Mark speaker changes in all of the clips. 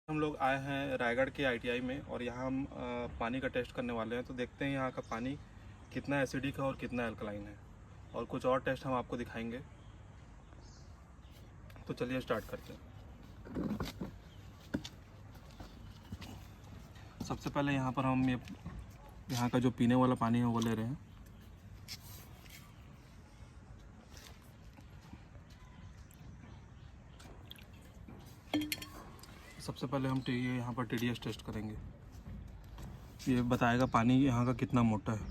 Speaker 1: हम लोग आए हैं रायगढ़ के आईटीआई में और यहाँ हम पानी का टेस्ट करने वाले हैं। तो देखते हैं यहाँ का पानी कितना एसिडिक है और कितना अल्कलाइन है, और कुछ और टेस्ट हम आपको दिखाएंगे। तो चलिए स्टार्ट करते हैं। सबसे पहले यहाँ पर हम यहाँ का जो पीने वाला पानी है वो ले रहे हैं। सबसे पहले हम यहाँ पर TDS टेस्ट करेंगे। ये बताएगा पानी यहाँ का कितना मोटा है।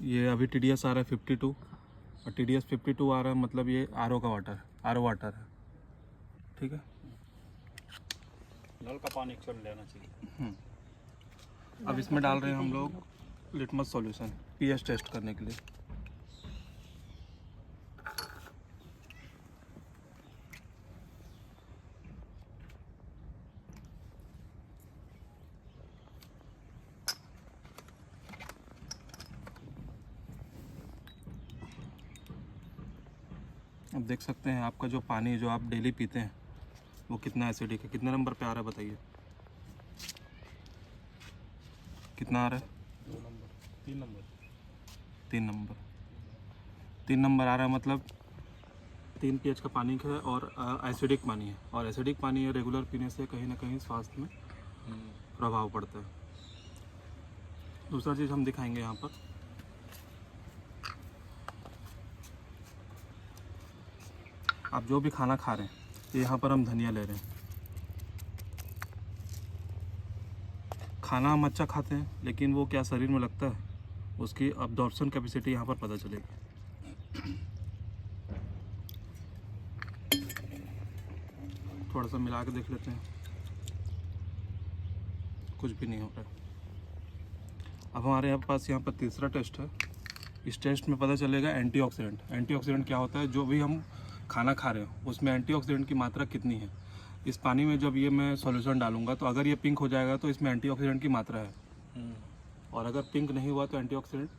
Speaker 1: ये अभी TDS आ रहा है 52 और TDS 52 आ रहा है, मतलब ये RO का वाटर है, RO वाटर है। ठीक है,
Speaker 2: नल का पानी अक्सर लेना चाहिए।
Speaker 1: अब इसमें डाल रहे हैं हम लोग लिटमस सॉल्यूशन pH टेस्ट करने के लिए। अब देख सकते हैं आपका जो पानी जो आप डेली पीते हैं वो कितना एसिडिक है। कितने नंबर पे आ रहा है बताइए, कितना आ रहा है?
Speaker 2: 2 नंबर 3 नंबर
Speaker 1: 3 नंबर आ रहा है, मतलब 3 pH का पानी है और एसिडिक पानी है। और एसिडिक पानी रेगुलर पीने से कहीं ना कहीं स्वास्थ्य में प्रभाव पड़ता है। दूसरा चीज़ हम दिखाएंगे यहाँ पर, आप जो भी खाना खा रहे हैं, यहाँ पर हम धनिया ले रहे हैं। खाना हम अच्छा खाते हैं, लेकिन वो क्या शरीर में लगता है, उसकी अब्जॉर्प्शन कैपेसिटी यहाँ पर पता चलेगी। थोड़ा सा मिला के देख लेते हैं, कुछ भी नहीं हो रहा है। अब हमारे पास यहाँ पर तीसरा टेस्ट है। इस टेस्ट में पता चलेगा एंटीऑक्सीडेंट। एंटीऑक्सीडेंट क्या होता है, जो भी हम खाना खा रहे हो उसमें एंटीऑक्सीडेंट की मात्रा कितनी है। इस पानी में जब ये मैं सॉल्यूशन डालूंगा तो अगर ये पिंक हो जाएगा तो इसमें एंटीऑक्सीडेंट की मात्रा है, और अगर पिंक नहीं हुआ तो एंटीऑक्सीडेंट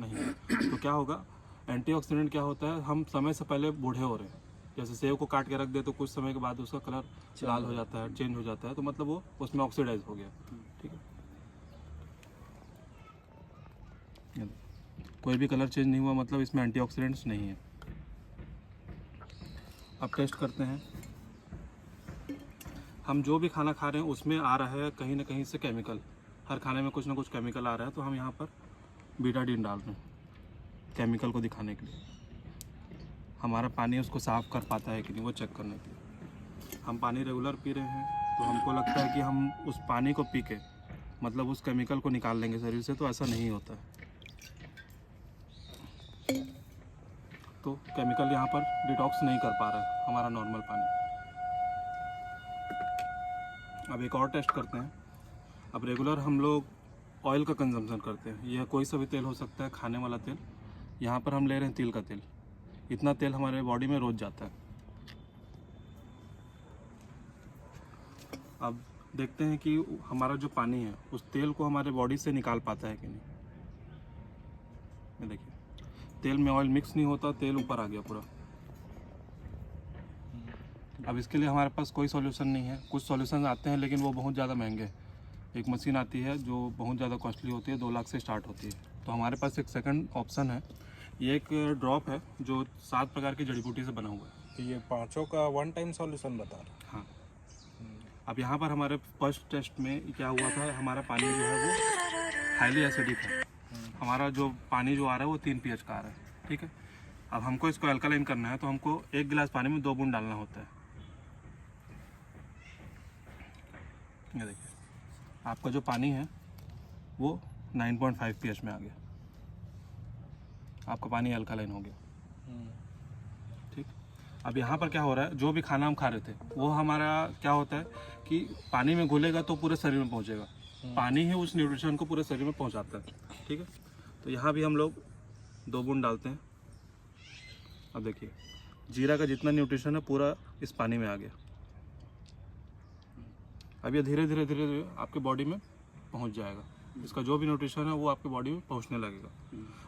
Speaker 1: नहीं है। तो क्या होगा, एंटीऑक्सीडेंट क्या होता है, हम समय से पहले बूढ़े हो रहे हैं। जैसे सेब को काट के रख दे तो कुछ समय के बाद उसका कलर लाल हो जाता है, चेंज हो जाता है, तो मतलब वो उसमें ऑक्सीडाइज हो गया। ठीक है, कोई भी कलर चेंज नहीं हुआ, मतलब इसमें एंटीऑक्सीडेंट्स नहीं है। अब टेस्ट करते हैं। हम जो भी खाना खा रहे हैं उसमें आ रहा है कहीं ना कहीं से केमिकल। हर खाने में कुछ ना कुछ केमिकल आ रहा है, तो हम यहाँ पर बीटाडीन डाल रहे हैं केमिकल को दिखाने के लिए। हमारा पानी उसको साफ़ कर पाता है कि नहीं वो चेक करने के लिए। हम पानी रेगुलर पी रहे हैं तो हमको लगता है कि हम उस पानी को पी के मतलब उस केमिकल को निकाल लेंगे शरीर से, तो ऐसा नहीं होता है। तो केमिकल यहाँ पर डिटॉक्स नहीं कर पा रहा है हमारा नॉर्मल पानी। अब एक और टेस्ट करते हैं। अब रेगुलर हम लोग ऑयल का कंजम्पशन करते हैं, यह कोई सा भी तेल हो सकता है, खाने वाला तेल। यहाँ पर हम ले रहे हैं तिल का तेल। इतना तेल हमारे बॉडी में रोज जाता है। अब देखते हैं कि हमारा जो पानी है उस तेल को हमारे बॉडी से निकाल पाता है कि नहीं। ये देखिए, तेल में ऑयल मिक्स नहीं होता, तेल ऊपर आ गया पूरा। अब इसके लिए हमारे पास कोई सॉल्यूशन नहीं है। कुछ सॉल्यूशन आते हैं लेकिन वो बहुत ज़्यादा महंगे हैं। एक मशीन आती है जो बहुत ज़्यादा कॉस्टली होती है, 2 लाख से स्टार्ट होती है। तो हमारे पास एक सेकंड ऑप्शन है, ये एक ड्रॉप है जो 7 प्रकार की जड़ी बूटी से बना हुआ है।
Speaker 2: तो ये पांचों का वन टाइम सॉल्यूशन बता रहा है।
Speaker 1: हाँ, अब यहाँ पर हमारे फर्स्ट टेस्ट में क्या हुआ था, हमारा पानी जो है वो हाईली एसिडिक है। हमारा जो पानी जो आ रहा है वो 3 pH का आ रहा है। ठीक है, अब हमको इसको अल्कलाइन करना है तो हमको 1 गिलास पानी में 2 बूंद डालना होता है। ये देखिए, आपका जो पानी है वो 9.5 pH में आ गया। आपका पानी अल्कलाइन हो गया। ठीक, अब यहाँ पर क्या हो रहा है, जो भी खाना हम खा रहे थे वो हमारा क्या होता है कि पानी में घुलेगा तो पूरे शरीर में पहुँचेगा। पानी ही उस न्यूट्रिशन को पूरे शरीर में पहुँचाता है। ठीक है, तो यहाँ भी हम लोग 2 बूंद डालते हैं। अब देखिए, जीरा का जितना न्यूट्रिशन है पूरा इस पानी में आ गया। अब ये धीरे धीरे धीरे धीरे आपके बॉडी में पहुंच जाएगा। इसका जो भी न्यूट्रिशन है वो आपके बॉडी में पहुंचने लगेगा।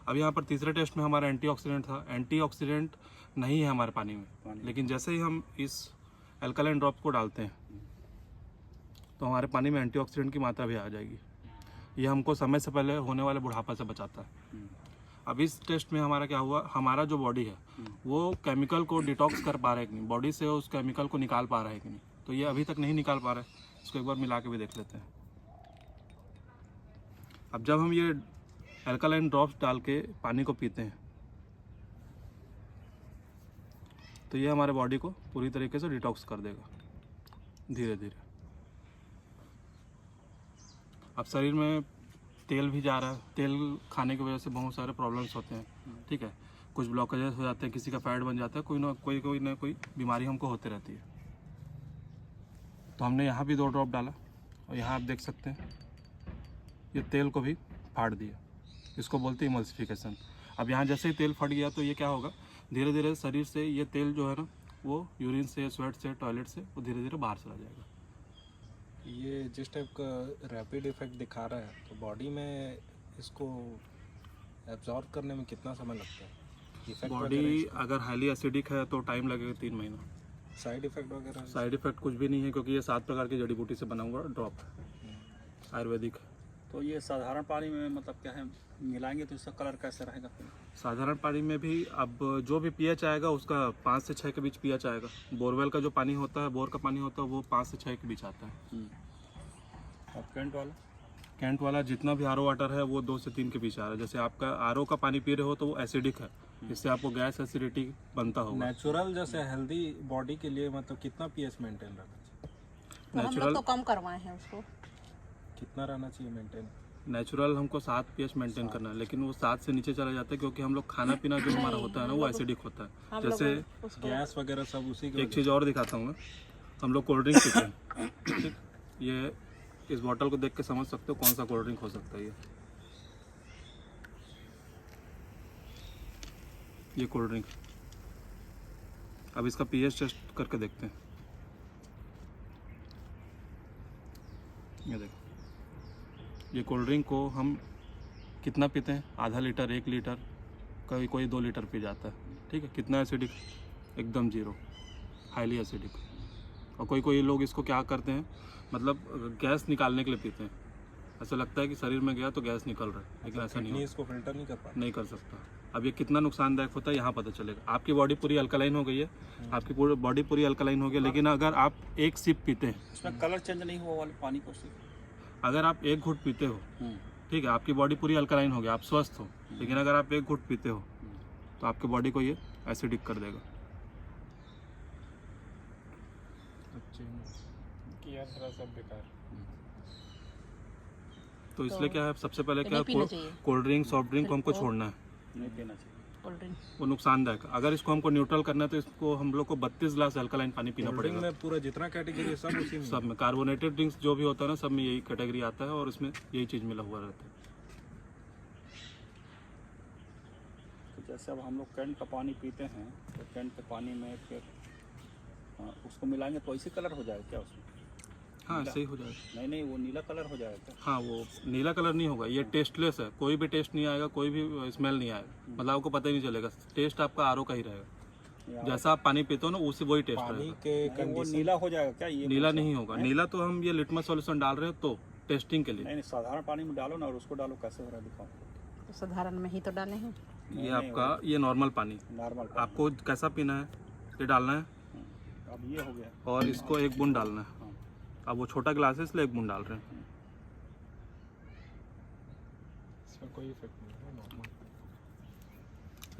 Speaker 1: अब यहाँ पर तीसरे टेस्ट में हमारा एंटीऑक्सीडेंट था। एंटीऑक्सीडेंट नहीं है हमारे पानी में, लेकिन जैसे ही हम इस अल्कलाइन ड्रॉप्स को डालते हैं तो हमारे पानी में एंटीऑक्सीडेंट की मात्रा भी आ जाएगी। ये हमको समय से पहले होने वाले बुढ़ापा से बचाता है। अब इस टेस्ट में हमारा क्या हुआ, हमारा जो बॉडी है वो केमिकल को डिटॉक्स कर पा रहा है कि नहीं, बॉडी से उस केमिकल को निकाल पा रहा है कि नहीं। तो ये अभी तक नहीं निकाल पा रहा है। इसको एक बार मिला के भी देख लेते हैं। अब जब हम ये अल्कलाइन ड्रॉप्स डाल के पानी को पीते हैं तो ये हमारे बॉडी को पूरी तरीके से डिटॉक्स कर देगा धीरे धीरे। अब शरीर में तेल भी जा रहा है, तेल खाने की वजह से बहुत सारे प्रॉब्लम्स होते हैं, ठीक है। कुछ ब्लॉकेजेस हो जाते हैं, किसी का फैट बन जाता है, कोई ना कोई बीमारी हमको होती रहती है। तो हमने यहाँ भी 2 ड्रॉप डाला और यहाँ आप देख सकते हैं ये तेल को भी फाड़ दिया। इसको बोलते हैं इमल्सिफिकेशन। अब यहाँ जैसे ही तेल फट गया तो ये क्या होगा, धीरे धीरे शरीर से ये तेल जो है ना वो यूरिन से, स्वेट से, टॉयलेट से वो धीरे धीरे बाहर चला जाएगा।
Speaker 2: ये जिस टाइप का रैपिड इफेक्ट दिखा रहा है तो बॉडी में इसको एब्जॉर्ब करने में कितना समय लगता है? इफेक्ट
Speaker 1: बॉडी अगर हाईली एसिडिक है तो टाइम लगेगा 3 महीना।
Speaker 2: साइड इफेक्ट वगैरह?
Speaker 1: साइड इफेक्ट कुछ भी नहीं है क्योंकि ये 7 प्रकार की जड़ी बूटी से बना हुआ ड्रॉप है, आयुर्वेदिक है।
Speaker 3: तो ये साधारण पानी में मतलब क्या है मिलाएंगे तो इसका कलर कैसे रहेगा फिर?
Speaker 1: साधारण पानी में भी अब जो भी पीएच आएगा उसका 5 से 6 के बीच पीएच आएगा। बोरवेल का जो पानी होता है, बोर का पानी होता है, वो 5 से 6 के बीच आता है।
Speaker 3: और कैंट वाला?
Speaker 1: कैंट वाला जितना भी आरओ वाटर है वो 2 से 3 के बीच आ रहा है। जैसे आपका आरओ का पानी पी रहे हो तो वो एसिडिक है, इससे आपको गैस एसिडिटी बनता होगा।
Speaker 2: नेचुरल जैसे हेल्दी बॉडी के लिए मतलब कितना पीएच मेंटेन रखना चाहिए?
Speaker 4: तो हम लोग तो कम करवाए हैं उसको।
Speaker 2: कितना रहना चाहिए मेंटेन?
Speaker 1: नेचुरल हमको 7 पीएच मेंटेन करना है, लेकिन वो 7 से नीचे चला जाता है क्योंकि हम लोग खाना पीना जो हमारा होता है ना वो एसिडिक होता है। जैसे
Speaker 2: गैस वगैरह सब उसी की
Speaker 1: एक चीज़ और दिखाता हूँ मैं, हम लोग कोल्ड ड्रिंक पीते हैं, ठीक। ये इस बॉटल को देख के समझ सकते हो कौन सा कोल्ड ड्रिंक हो सकता है। ये कोल्ड ड्रिंक। अब इसका पीएच टेस्ट करके देखते हैं। ये देखो, ये कोल्ड ड्रिंक को हम कितना पीते हैं, आधा लीटर, 1 लीटर, कभी कोई 2 लीटर पी जाता है, ठीक है। कितना एसिडिक, एकदम 0, हाईली एसिडिक। और कोई लोग इसको क्या करते हैं, मतलब गैस निकालने के लिए पीते हैं। ऐसा लगता है कि शरीर में गया तो गैस निकल रहा है, लेकिन ऐसा नहीं होता।
Speaker 2: इसको फिल्टर नहीं कर पाता?
Speaker 1: नहीं कर सकता। अब ये कितना नुकसानदायक होता है यहाँ पता चलेगा। आपकी बॉडी पूरी अल्कलाइन हो गई है, आपकी पूरी बॉडी पूरी अल्कलाइन हो गई, लेकिन अगर आप 1 सिप पीते हैं,
Speaker 3: इसमें कलर चेंज नहीं हुआ वाले पानी को से?
Speaker 1: अगर आप 1 घूंट पीते हो, ठीक है, आपकी बॉडी पूरी अल्कलाइन हो गई, आप स्वस्थ हो। लेकिन अगर आप 1 घूंट पीते हो तो आपकी बॉडी को ये एसिडिक कर देगा।
Speaker 2: सब बेकार।
Speaker 1: तो इसलिए क्या है, सबसे पहले क्या
Speaker 4: नहीं पीना
Speaker 1: है,
Speaker 4: चाहिए।
Speaker 1: कोल्ड ड्रिंक, सॉफ्ट ड्रिंक को हमको छोड़ना है,
Speaker 3: नहीं पीना चाहिए।
Speaker 4: कोल्ड ड्रिंक
Speaker 1: वो नुकसानदायक है। अगर इसको हमको न्यूट्रल करना है तो इसको हम लोग को 32 ग्लास अल्कलाइन पानी पीना
Speaker 2: कोल्ड ड्रिंक
Speaker 1: पड़ेगा।
Speaker 2: में पूरा जितना कैटेगरी है सब उसी में?
Speaker 1: सब में कार्बोनेटेड ड्रिंक्स जो भी होता है ना, सब में यही कैटेगरी आता है और इसमें यही चीज़ मिला हुआ रहता है।
Speaker 3: तो जैसे अब हम लोग कैंट का पानी पीते हैं तो कैंट के पानी में फिर उसको मिलाएंगे तो ऐसे कलर हो जाएगा क्या उसमें?
Speaker 1: हाँ, सही हो जाएगा।
Speaker 3: नहीं वो नीला कलर हो जाएगा क्या?
Speaker 1: हाँ, वो नीला कलर नहीं होगा, ये टेस्टलेस है, कोई भी टेस्ट नहीं आएगा, कोई भी स्मेल नहीं आएगा, मतलब आपको पता ही नहीं चलेगा। टेस्ट आपका आरओ का ही रहेगा, जैसा आप पानी पीते हो ना उसी वही टेस्ट
Speaker 2: पानी
Speaker 1: रहेगा।
Speaker 2: के
Speaker 3: नहीं, वो
Speaker 2: कंडीशन?
Speaker 3: नीला हो जाएगा क्या ये?
Speaker 1: नीला नहीं होगा, नीला तो हम ये लिटमस सॉल्यूशन डाल रहे हो तो टेस्टिंग के लिए।
Speaker 3: नहीं साधारण पानी में डालो ना और उसको डालो, कैसे हो रहा है दिखाओ।
Speaker 4: तो साधारण में ही तो डाले हैं।
Speaker 1: ये आपका ये नॉर्मल पानी,
Speaker 3: नॉर्मल
Speaker 1: आपको कैसा पीना है ये डालना है,
Speaker 3: अब ये हो गया।
Speaker 1: और इसको 1 बूंद डालना है। अब वो छोटा गिलास है इसलिए 1 बूंद डाल रहे हैं।
Speaker 2: इसमें कोई इफेक्ट नहीं है, नॉर्मल।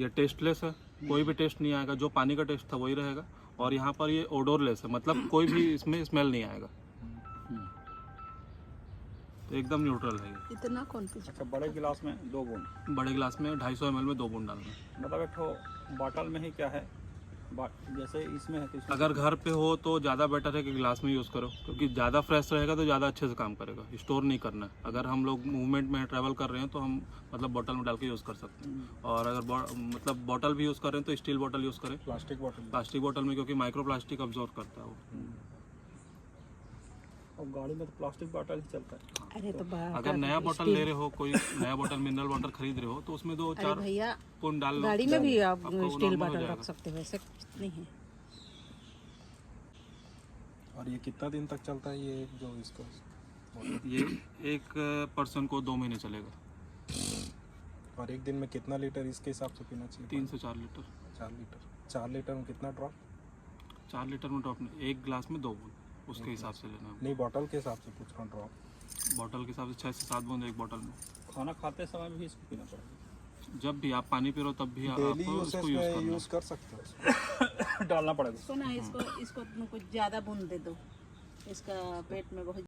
Speaker 1: ये टेस्टलेस है, कोई भी टेस्ट नहीं आएगा, जो पानी का टेस्ट था वही रहेगा। और यहाँ पर ये ओडोरलेस है, मतलब कोई भी इसमें स्मेल नहीं आएगा, तो एकदम न्यूट्रल है ये।
Speaker 4: इतना कौन पी?
Speaker 3: अच्छा, बड़े गिलास में 2 बूंद,
Speaker 1: बड़े गिलास में 250 ml में 2 बूंद डालना है।
Speaker 3: मतलब एक ठो बॉटल में ही क्या है, जैसे इसमें है तो इसमें
Speaker 1: अगर घर पे हो तो ज़्यादा बेटर है कि गिलास में यूज़ करो, क्योंकि ज़्यादा फ्रेश रहेगा तो ज़्यादा अच्छे से काम करेगा। स्टोर नहीं करना है। अगर हम लोग मूवमेंट में ट्रैवल कर रहे हैं तो हम मतलब बॉटल में डाल के यूज़ कर सकते हैं। और अगर मतलब बॉटल भी यूज़ कर रहे हैं तो स्टील बॉटल यूज़ करें,
Speaker 2: प्लास्टिक बॉटल?
Speaker 1: प्लास्टिक बॉटल में, क्योंकि माइक्रो प्लास्टिक अब्जॉर्व करता है वो।
Speaker 3: और गाड़ी में तो प्लास्टिक बॉटल ही चलता है।
Speaker 4: अरे तो
Speaker 1: अगर नया बॉटल ले रहे हो, कोई नया बॉटल मिनरल वाटर खरीद रहे हो तो उसमें 2-4
Speaker 4: भैया
Speaker 1: बूंद डाल लो।
Speaker 4: गाड़ी में भी आप
Speaker 1: आपको
Speaker 4: स्टील
Speaker 1: normal हो
Speaker 4: बॉटल
Speaker 1: जाएगा।
Speaker 4: रख सकते हो, वैसे कुछ नहीं है।
Speaker 2: और ये कितना दिन तक चलता है ये जो इसको
Speaker 1: ये एक पर्सन को 2 महीने चलेगा।
Speaker 2: और एक दिन में कितना लीटर इसके हिसाब से पीना चाहिए?
Speaker 1: 3 से 4 लीटर।
Speaker 2: 4 लीटर। 4 लीटर में कितना ड्रॉप?
Speaker 1: 4 लीटर में ड्रॉप नहीं, एक गिलास में 2 बूंद, उसके हिसाब से लेना है।
Speaker 2: नहीं, बॉटल के हिसाब से पूछ रहा हूँ ड्रॉप।
Speaker 1: बॉटल के हिसाब से 6 से 7 बूंद एक बॉटल में।
Speaker 3: खाना खाते समय भी इसको पीना पड़ेगा।
Speaker 1: जब भी आप पानी पी रहे हो तब भी
Speaker 2: डेली
Speaker 1: आपको
Speaker 2: यूसेज
Speaker 1: इसको यूज़
Speaker 2: में
Speaker 1: करना
Speaker 2: यूज़ कर सकते हो इसको।
Speaker 3: डालना पड़ेगा।
Speaker 4: इसको ना इसको इसको कुछ ज़्यादा बूंद दे दो, इसका पेट में बहुत